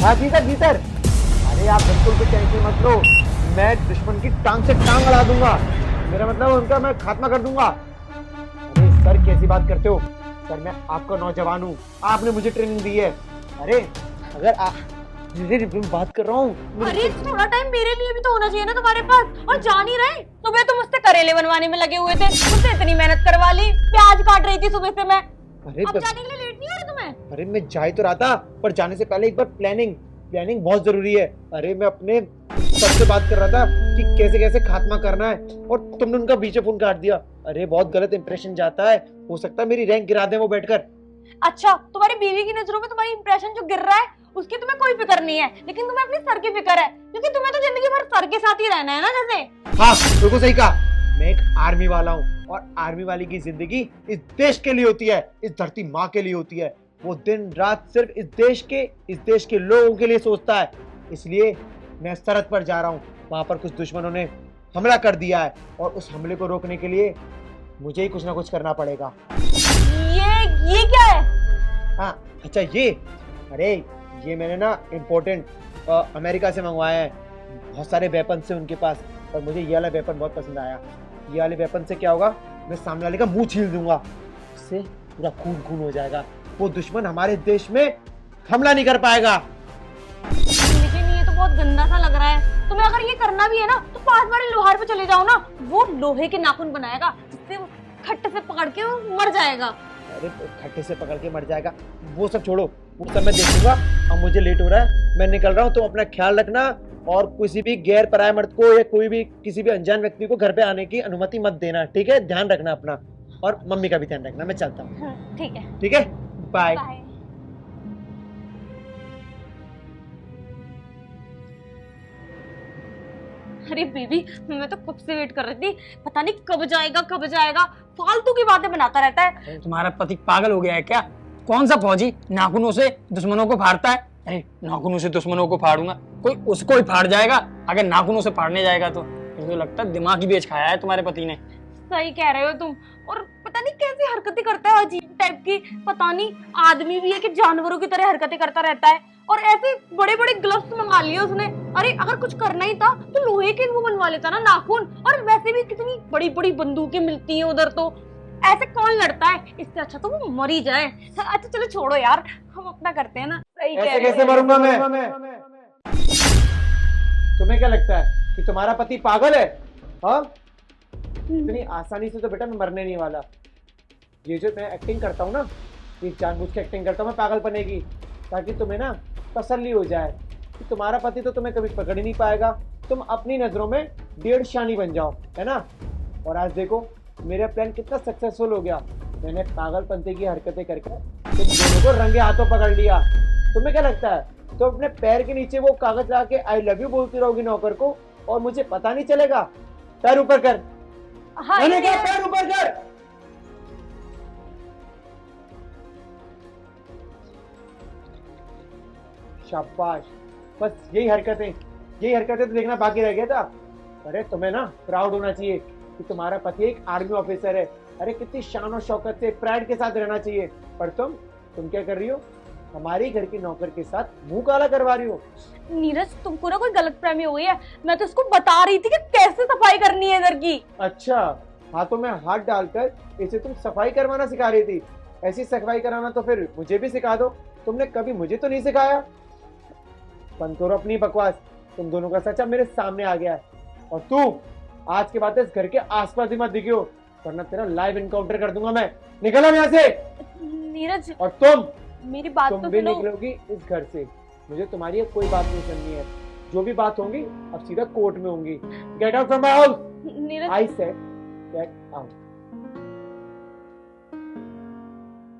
हाँ जी सर, जी सर। अरे आप बिल्कुल भी टेंशन मत लो, मैं दुश्मन की टांग से टांग अड़ा दूंगा। मेरा मतलब उनका मैं खात्मा कर दूंगा। अरे सर कैसी बात करते हो सर, मैं आपका नौजवान हूँ, आपने मुझे ट्रेनिंग दी है। अरे अगर आप बात कर रहा हूँ अरे थोड़ा टाइम मेरे लिए भी तो होना चाहिए ना तुम्हारे पास, और जान ही रहे सुबह तुम मुझसे करेले बनवाने में लगे हुए थे, मुझसे इतनी मेहनत करवा ली, प्याज काट रही थी सुबह से मैं। अरे अब जाने के लिए लेट नहीं हो रहा तुम्हें? अरे मैं जा ही तो रहा था, पर जाने से पहले एक बार प्लानिंग प्लानिंग बहुत जरूरी है। अरे मैं अपने सबसे बात कर रहा था कि कैसे कैसे खात्मा करना है, और तुमने उनका बीच में फोन काट दिया। अरे बहुत गलत इंप्रेशन जाता है, हो सकता है मेरी रैंक गिरा दे वो बैठकर। अच्छा, तुम्हारी बीवी की नजरों में तुम्हारी इंप्रेशन जो गिर रहा है उसकी तुम्हें कोई फिक्र नहीं है, लेकिन तुम्हें अपने सर की फिक्र है, क्योंकि तुम्हें तो जिंदगी भर सर के साथ ही रहना है ना। जैसे हाँ बिल्कुल सही कहा, मैं एक आर्मी वाला हूँ, और आर्मी वाले की जिंदगी इस देश के लिए होती है, इस धरती माँ के लिए होती है। वो दिन रात सिर्फ इस देश के लोगों के लिए सोचता है। इसलिए मैं सरहद पर जा रहा हूँ, वहां पर कुछ दुश्मनों ने हमला कर दिया है, और उस हमले को रोकने के लिए मुझे ही कुछ ना कुछ करना पड़ेगा। ये क्या है? हाँ अच्छा ये, अरे ये मैंने ना इम्पोर्टेंट अमेरिका से मंगवाया है, बहुत सारे वेपन से उनके पास, पर मुझे ये वाला वेपन बहुत पसंद आया। ये वाले वेपन से क्या होगा, मैं सामने वाले का मुंह छील दूंगा, उससे पूरा खून खून हो जाएगा, वो दुश्मन हमारे देश में हमला नहीं कर पाएगा। लेकिन ये तो बहुत गंदा सा लग रहा है। तुम्हें अगर ये करना भी है ना तो पास वाले लोहार पे चले जाओ ना, वो लोहे के नाखून बनाएगा जिससे वो खट्टे से पकड़ के वो मर जाएगा। अरे खट्टे से पकड़ के मर जाएगा, वो सब छोड़ो, वो सब मैं देखूंगा। अब मुझे लेट हो रहा है, मैं निकल रहा हूँ, तुम अपना ख्याल रखना, और किसी भी गैर पराये मर्द को या कोई भी किसी भी अनजान व्यक्ति को घर पे आने की अनुमति मत देना, ठीक है? ध्यान रखना अपना, और मम्मी का भी ध्यान रखना। मैं चलता हूँ। ठीक है, ठीक है, बाय। बाय। अरे बेबी, मैं तो कब से वेट कर रही थी, पता नहीं कब जाएगा कब जाएगा, फालतू की बातें बनाता रहता है। तुम्हारा पति पागल हो गया है क्या? कौन सा फौजी नाखूनों से दुश्मनों को फाड़ता है? अरे नाखूनों से दुश्मनों को फाड़ूंगा, कोई उसको ही फाड़ जाएगा अगर नाखूनों से फाड़ने जाएगा तो। मुझे लगता है दिमाग ही बेच खाया है तुम्हारे पति ने। सही कह रहे हो तुम, और पता नहीं कैसी हरकतें करता है, अजीब टाइप की। पता नहीं आदमी भी है कि जानवरों की तरह हरकतें करता रहता है, और ऐसे बड़े बड़े ग्लव्स मंगा लिए उसने। अरे अगर कुछ करना ही था तो लोहे के वो बनवा लेता ना नाखून, और वैसे भी कितनी बड़ी बड़ी बंदूकें मिलती हैं उधर, तो ऐसे कौन लड़ता है? इससे अच्छा तो वो मर ही जाए। अच्छा चलो छोड़ो यार, हम अपना करते हैं ना। सही कह ऐसे रहे कैसे हो। मरूंगा मैं? तुम्हें क्या लगता है कि तुम्हारा पति पागल है? हाँ, इतनी आसानी से तो बेटा मैं मरने नहीं वाला। ये जो मैं एक्टिंग करता हूँ ना, ये जानबूझ के एक्टिंग करता हूँ मैं पागलपने की, ताकि तुम्हें ना तसल्ली हो जाए कि तुम्हारा पति तो तुम्हें कभी पकड़ ही नहीं पाएगा, तुम अपनी नजरों में डेढ़ शानी बन जाओ, है ना? और आज देखो मेरा प्लान कितना सक्सेसफुल हो गया। मैंने पागलपंती की हरकतें करके तुम दोनों को रंगे हाथों पकड़ लिया। तुम्हें क्या लगता है तो अपने पैर के नीचे वो कागज ला के आई लव यू बोलती रहोगी नौकर को, और मुझे पता नहीं चलेगा? पैर ऊपर कर। हाँ, मैंने कहा पैर ऊपर कर। शाबाश, बस यही हरकतें तो देखना बाकी रह गया था। अरे तुम्हें ना प्राउड होना चाहिए कि तुम्हारा पति एक आर्मी ऑफिसर है। अरे कितनी शान और शौकत से प्राइड के साथ रहना चाहिए, पर तुम क्या कर रही हो? हमारी घर की नौकर के साथ मुंह काला करवा रही हो। नीरज, तुमको ना कोई गलतफहमी हो गई है, मैं तो उसको बता रही थी कि कैसे सफाई करनी है इधर की। अच्छा, हाथों में हाथ डालकर इसे तुम सफाई करवाना सिखा रही थी? ऐसी सफाई कराना तो फिर मुझे भी सिखा दो, तुमने कभी मुझे तो नहीं सिखाया। बंद करो अपनी बकवास, तुम दोनों का सच अब मेरे सामने आ गया है, और तू आज के बाद इस घर के आसपास ही मत दिखियो, वरना तेरा लाइव इनकाउंटर कर दूंगा मैं। निकलो यहाँ से। नीरज, और तुम मेरी बात तो भी सुनो। निकलोगी इस घर से। मुझे तुम्हारी अब कोई बात नहीं सुननी है, जो भी बात होंगी अब सीधा कोर्ट में होंगी। Get out from my house. Neeraj, I said get out.